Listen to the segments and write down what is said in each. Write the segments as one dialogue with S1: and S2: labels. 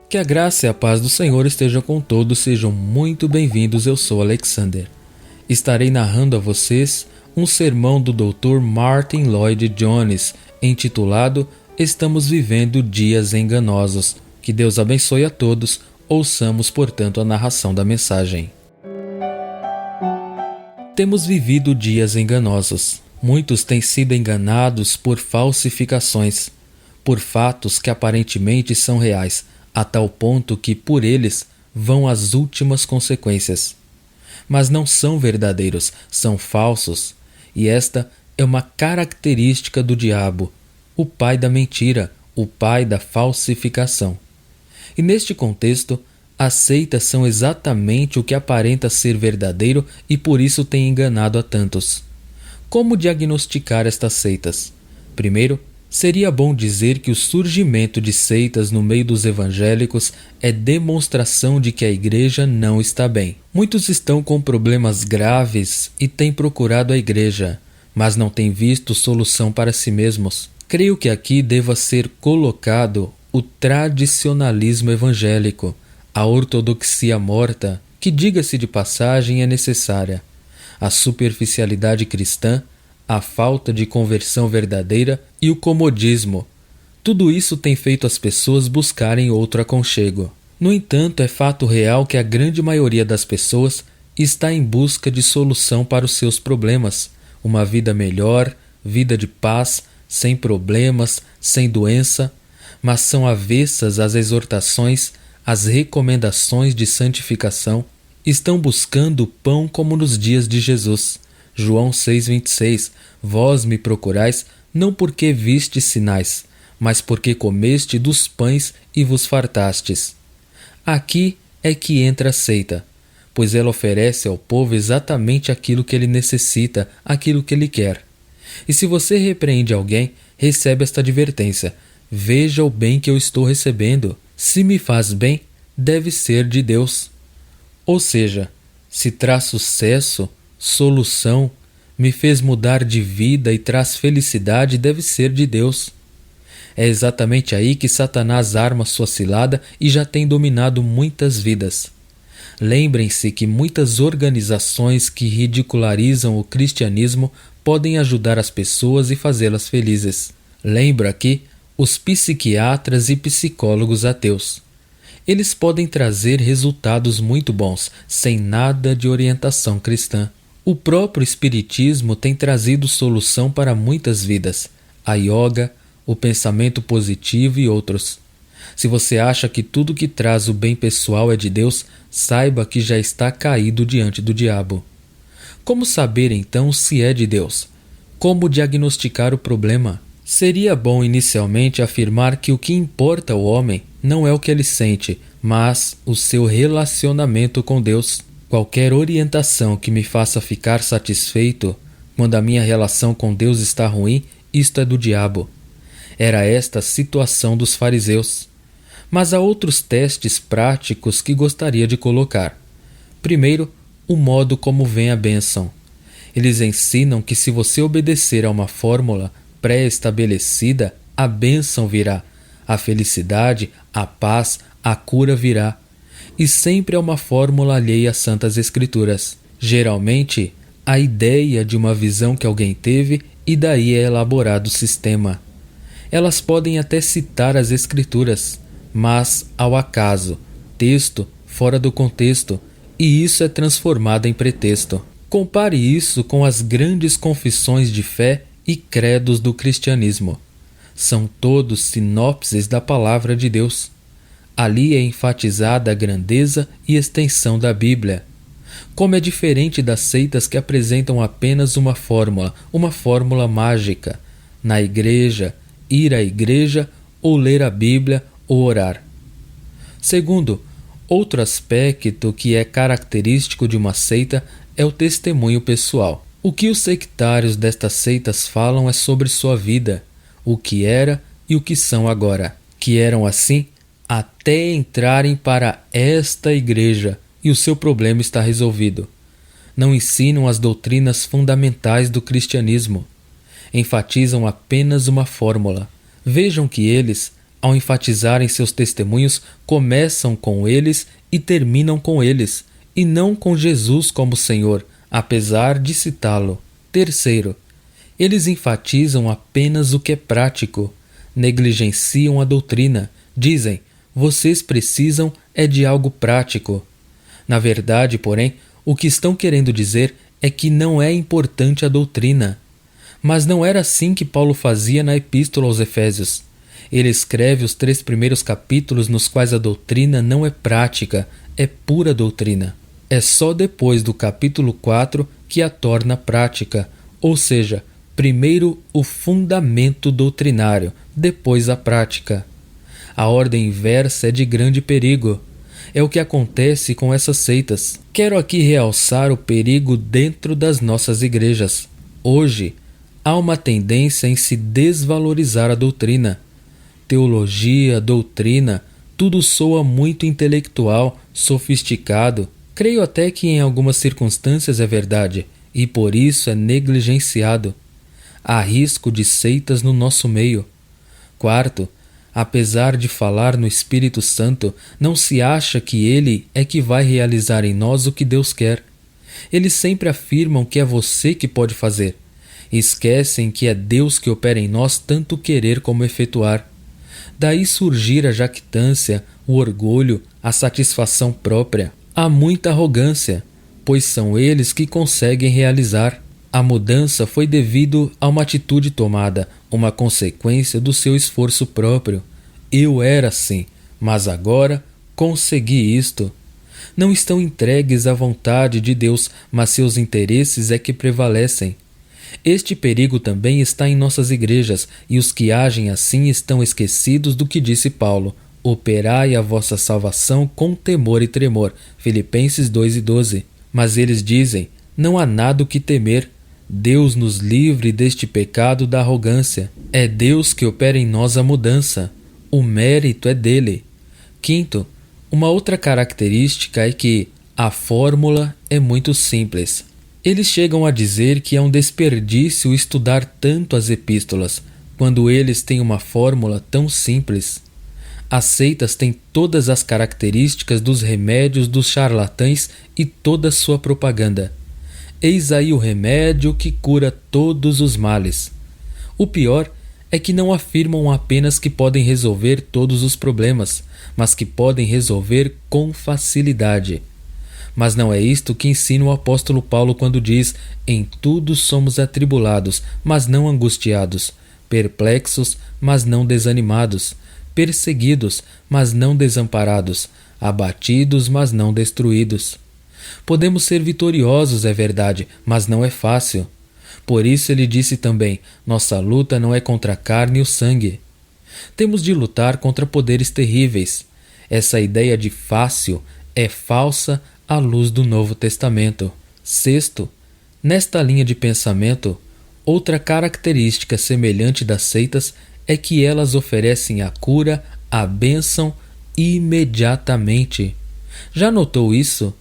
S1: Que a graça e a paz do Senhor estejam com todos, sejam muito bem-vindos. Eu sou Alexander. Estarei narrando a vocês um sermão do Dr. Martyn Lloyd-Jones, intitulado Estamos Vivendo Dias Enganosos. Que Deus abençoe a todos. Ouçamos, portanto, a narração da mensagem. Temos vivido dias enganosos. Muitos têm sido enganados por falsificações, por fatos que aparentemente são reais, a tal ponto que por eles vão as últimas consequências. Mas não são verdadeiros, são falsos, e esta é uma característica do diabo, o pai da mentira, o pai da falsificação. E neste contexto, as seitas são exatamente o que aparenta ser verdadeiro e por isso tem enganado a tantos. Como diagnosticar estas seitas? Primeiro, seria bom dizer que o surgimento de seitas no meio dos evangélicos é demonstração de que a igreja não está bem. Muitos estão com problemas graves e têm procurado a igreja, mas não têm visto solução para si mesmos. Creio que aqui deva ser colocado o tradicionalismo evangélico, a ortodoxia morta, que, diga-se de passagem, é necessária, a superficialidade cristã, a falta de conversão verdadeira e o comodismo. Tudo isso tem feito as pessoas buscarem outro aconchego. No entanto, é fato real que a grande maioria das pessoas está em busca de solução para os seus problemas, uma vida melhor, vida de paz, sem problemas, sem doença, mas são avessas às exortações, às recomendações de santificação, estão buscando o pão como nos dias de Jesus. João 6,26, vós me procurais, não porque vistes sinais, mas porque comeste dos pães e vos fartastes. Aqui é que entra a seita, pois ela oferece ao povo exatamente aquilo que ele necessita, aquilo que ele quer. E se você repreende alguém, recebe esta advertência: veja o bem que eu estou recebendo. Se me faz bem, deve ser de Deus. Ou seja, se traz sucesso, solução, me fez mudar de vida e traz felicidade, deve ser de Deus. É exatamente aí que Satanás arma sua cilada e já tem dominado muitas vidas. Lembrem-se que muitas organizações que ridicularizam o cristianismo podem ajudar as pessoas e fazê-las felizes. Lembro aqui os psiquiatras e psicólogos ateus. Eles podem trazer resultados muito bons, sem nada de orientação cristã. O próprio Espiritismo tem trazido solução para muitas vidas, a yoga, o pensamento positivo e outros. Se você acha que tudo que traz o bem pessoal é de Deus, saiba que já está caído diante do diabo. Como saber então se é de Deus? Como diagnosticar o problema? Seria bom inicialmente afirmar que o que importa ao homem não é o que ele sente, mas o seu relacionamento com Deus. Qualquer orientação que me faça ficar satisfeito quando a minha relação com Deus está ruim, isto é do diabo. Era esta a situação dos fariseus. Mas há outros testes práticos que gostaria de colocar. Primeiro, o modo como vem a bênção. Eles ensinam que se você obedecer a uma fórmula pré-estabelecida, a bênção virá, a felicidade, a paz, a cura virá. E sempre é uma fórmula alheia às Santas Escrituras. Geralmente, a ideia de uma visão que alguém teve e daí é elaborado o sistema. Elas podem até citar as Escrituras, mas ao acaso, texto fora do contexto, e isso é transformado em pretexto. Compare isso com as grandes confissões de fé e credos do cristianismo. São todos sinopses da palavra de Deus. Ali é enfatizada a grandeza e extensão da Bíblia. Como é diferente das seitas que apresentam apenas uma fórmula mágica. Na igreja, ir à igreja, ou ler a Bíblia, ou orar. Segundo, outro aspecto que é característico de uma seita é o testemunho pessoal. O que os sectários destas seitas falam é sobre sua vida, o que era e o que são agora, que eram assim até entrarem para esta igreja e o seu problema está resolvido. Não ensinam as doutrinas fundamentais do cristianismo. Enfatizam apenas uma fórmula. Vejam que eles, ao enfatizarem seus testemunhos, começam com eles e terminam com eles, e não com Jesus como Senhor, apesar de citá-lo. Terceiro, eles enfatizam apenas o que é prático, negligenciam a doutrina, dizem, vocês precisam é de algo prático. Na verdade, porém, o que estão querendo dizer é que não é importante a doutrina. Mas não era assim que Paulo fazia na Epístola aos Efésios. Ele escreve os 3 primeiros capítulos nos quais a doutrina não é prática, é pura doutrina. É só depois do capítulo 4 que a torna prática, ou seja, primeiro o fundamento doutrinário, depois a prática. A ordem inversa é de grande perigo. É o que acontece com essas seitas. Quero aqui realçar o perigo dentro das nossas igrejas. Hoje, há uma tendência em se desvalorizar a doutrina. Teologia, doutrina, tudo soa muito intelectual, sofisticado. Creio até que em algumas circunstâncias é verdade, e por isso é negligenciado. Há risco de seitas no nosso meio. Quarto, apesar de falar no Espírito Santo, não se acha que Ele é que vai realizar em nós o que Deus quer. Eles sempre afirmam que é você que pode fazer. Esquecem que é Deus que opera em nós tanto querer como efetuar. Daí surgir a jactância, o orgulho, a satisfação própria. Há muita arrogância, pois são eles que conseguem realizar. A mudança foi devido a uma atitude tomada, uma consequência do seu esforço próprio. Eu era assim, mas agora consegui isto. Não estão entregues à vontade de Deus, mas seus interesses é que prevalecem. Este perigo também está em nossas igrejas, e os que agem assim estão esquecidos do que disse Paulo: operai a vossa salvação com temor e tremor. Filipenses 2:12. Mas eles dizem: não há nada o que temer. Deus nos livre deste pecado da arrogância. É Deus que opera em nós a mudança. O mérito é dele. Quinto, uma outra característica é que a fórmula é muito simples. Eles chegam a dizer que é um desperdício estudar tanto as epístolas, quando eles têm uma fórmula tão simples. As seitas têm todas as características dos remédios dos charlatães e toda sua propaganda. Eis aí o remédio que cura todos os males. O pior é que não afirmam apenas que podem resolver todos os problemas, mas que podem resolver com facilidade. Mas não é isto que ensina o apóstolo Paulo quando diz: em tudo somos atribulados, mas não angustiados, perplexos, mas não desanimados, perseguidos, mas não desamparados, abatidos, mas não destruídos. Podemos ser vitoriosos, é verdade, mas não é fácil. Por isso ele disse também: nossa luta não é contra a carne e o sangue. Temos de lutar contra poderes terríveis. Essa ideia de fácil é falsa à luz do Novo Testamento. Sexto, nesta linha de pensamento, outra característica semelhante das seitas é que elas oferecem a cura, a bênção imediatamente. Já notou isso?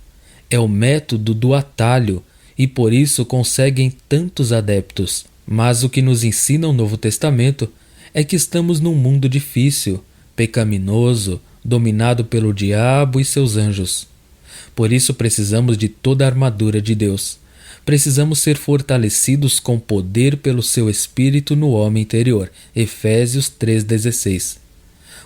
S1: É o método do atalho e por isso conseguem tantos adeptos. Mas o que nos ensina o Novo Testamento é que estamos num mundo difícil, pecaminoso, dominado pelo diabo e seus anjos. Por isso precisamos de toda a armadura de Deus. Precisamos ser fortalecidos com poder pelo seu Espírito no homem interior. Efésios 3,16.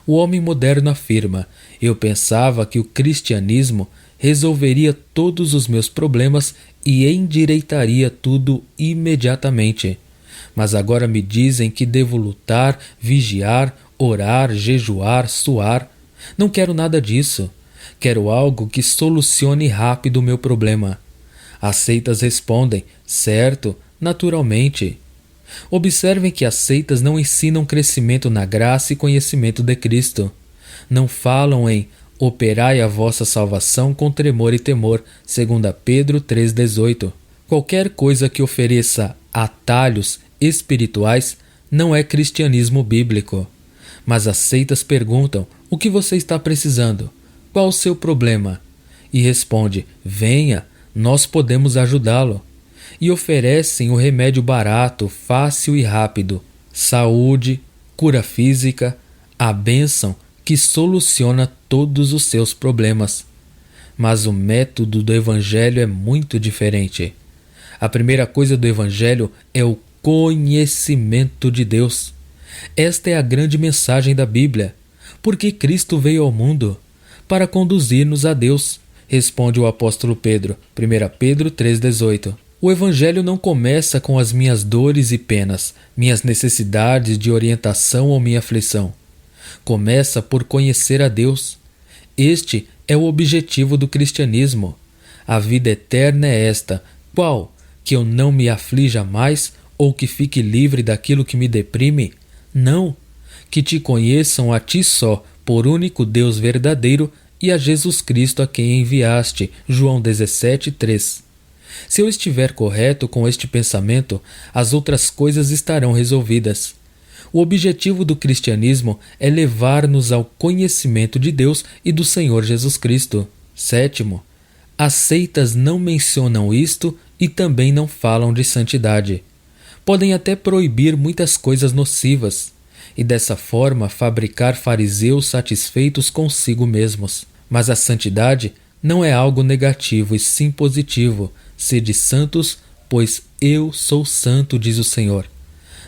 S1: O homem moderno afirma: eu pensava que o cristianismo resolveria todos os meus problemas e endireitaria tudo imediatamente. Mas agora me dizem que devo lutar, vigiar, orar, jejuar, suar. Não quero nada disso. Quero algo que solucione rápido o meu problema. As seitas respondem: certo, naturalmente. Observem que as seitas não ensinam crescimento na graça e conhecimento de Cristo. Não falam em operai a vossa salvação com tremor e temor, 2 Pedro 3,18. Qualquer coisa que ofereça atalhos espirituais não é cristianismo bíblico. Mas as seitas perguntam: o que você está precisando? Qual o seu problema? E responde: venha, nós podemos ajudá-lo. E oferecem o remédio barato, fácil e rápido: saúde, cura física, a bênção que soluciona todos os seus problemas. Mas o método do Evangelho é muito diferente. A primeira coisa do Evangelho é o conhecimento de Deus. Esta é a grande mensagem da Bíblia. Porque Cristo veio ao mundo para conduzir-nos a Deus, responde o apóstolo Pedro, 1 Pedro 3,18. O Evangelho não começa com as minhas dores e penas, minhas necessidades de orientação ou minha aflição. Começa por conhecer a Deus. Este é o objetivo do cristianismo. A vida eterna é esta: qual? Que eu não me aflija mais ou que fique livre daquilo que me deprime? Não. Que te conheçam a ti só, por único Deus verdadeiro, e a Jesus Cristo a quem enviaste. João 17:3. Se eu estiver correto com este pensamento, as outras coisas estarão resolvidas. O objetivo do cristianismo é levar-nos ao conhecimento de Deus e do Senhor Jesus Cristo. Sétimo, as seitas não mencionam isto e também não falam de santidade. Podem até proibir muitas coisas nocivas e dessa forma fabricar fariseus satisfeitos consigo mesmos. Mas a santidade não é algo negativo e sim positivo. Sede santos, pois eu sou santo, diz o Senhor.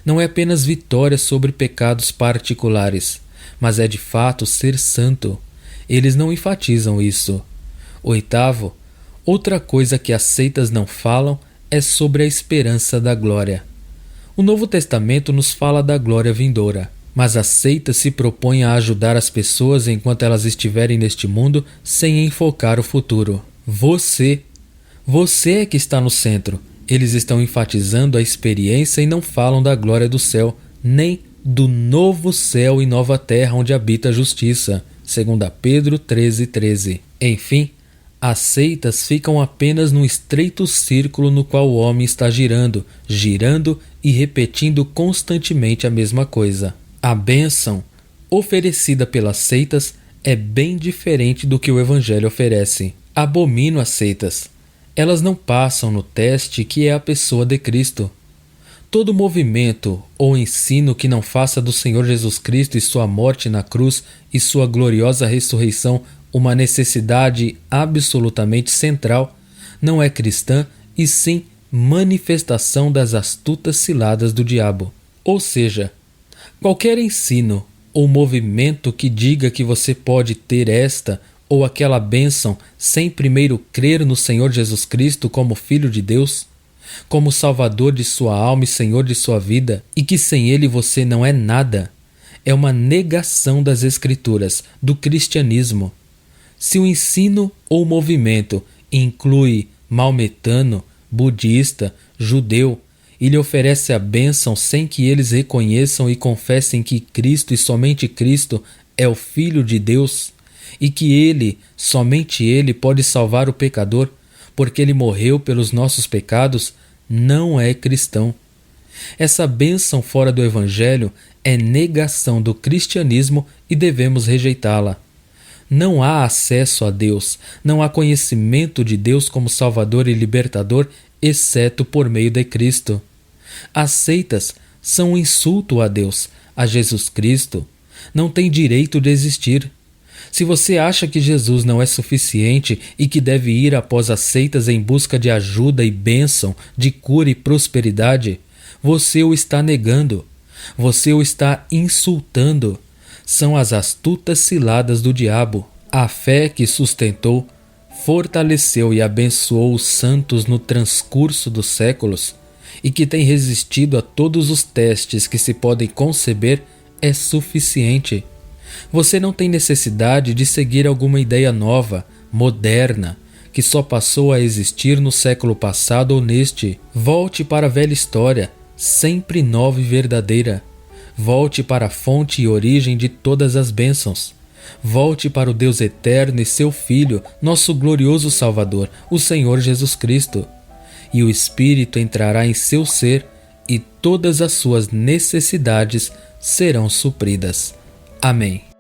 S1: Não é apenas vitória sobre pecados particulares, mas é de fato ser santo. Eles não enfatizam isso. Oitavo, outra coisa que as seitas não falam é sobre a esperança da glória. O Novo Testamento nos fala da glória vindoura, mas as seitas se propõem a ajudar as pessoas enquanto elas estiverem neste mundo sem enfocar o futuro. Você é que está no centro. Eles estão enfatizando a experiência e não falam da glória do céu, nem do novo céu e nova terra onde habita a justiça, 2 Pedro 13:13. Enfim, as seitas ficam apenas num estreito círculo no qual o homem está girando e repetindo constantemente a mesma coisa. A bênção oferecida pelas seitas é bem diferente do que o Evangelho oferece. Abomino as seitas. Elas não passam no teste que é a pessoa de Cristo. Todo movimento ou ensino que não faça do Senhor Jesus Cristo e sua morte na cruz e sua gloriosa ressurreição uma necessidade absolutamente central não é cristã e sim manifestação das astutas ciladas do diabo. Ou seja, qualquer ensino ou movimento que diga que você pode ter esta ou aquela bênção sem primeiro crer no Senhor Jesus Cristo como Filho de Deus, como Salvador de sua alma e Senhor de sua vida, e que sem Ele você não é nada, é uma negação das Escrituras, do cristianismo. Se o ensino ou movimento inclui maometano, budista, judeu, e lhe oferece a bênção sem que eles reconheçam e confessem que Cristo e somente Cristo é o Filho de Deus, e que Ele, somente Ele, pode salvar o pecador, porque Ele morreu pelos nossos pecados, não é cristão. Essa bênção fora do Evangelho é negação do cristianismo e devemos rejeitá-la. Não há acesso a Deus, não há conhecimento de Deus como Salvador e Libertador, exceto por meio de Cristo. As seitas são um insulto a Deus, a Jesus Cristo. Não tem direito de existir. Se você acha que Jesus não é suficiente e que deve ir após as seitas em busca de ajuda e bênção, de cura e prosperidade, você o está negando. Você o está insultando. São as astutas ciladas do diabo. A fé que sustentou, fortaleceu e abençoou os santos no transcurso dos séculos e que tem resistido a todos os testes que se podem conceber é suficiente. Você não tem necessidade de seguir alguma ideia nova, moderna, que só passou a existir no século passado ou neste. Volte para a velha história, sempre nova e verdadeira. Volte para a fonte e origem de todas as bênçãos. Volte para o Deus eterno e seu Filho, nosso glorioso Salvador, o Senhor Jesus Cristo. E o Espírito entrará em seu ser e todas as suas necessidades serão supridas. Amém.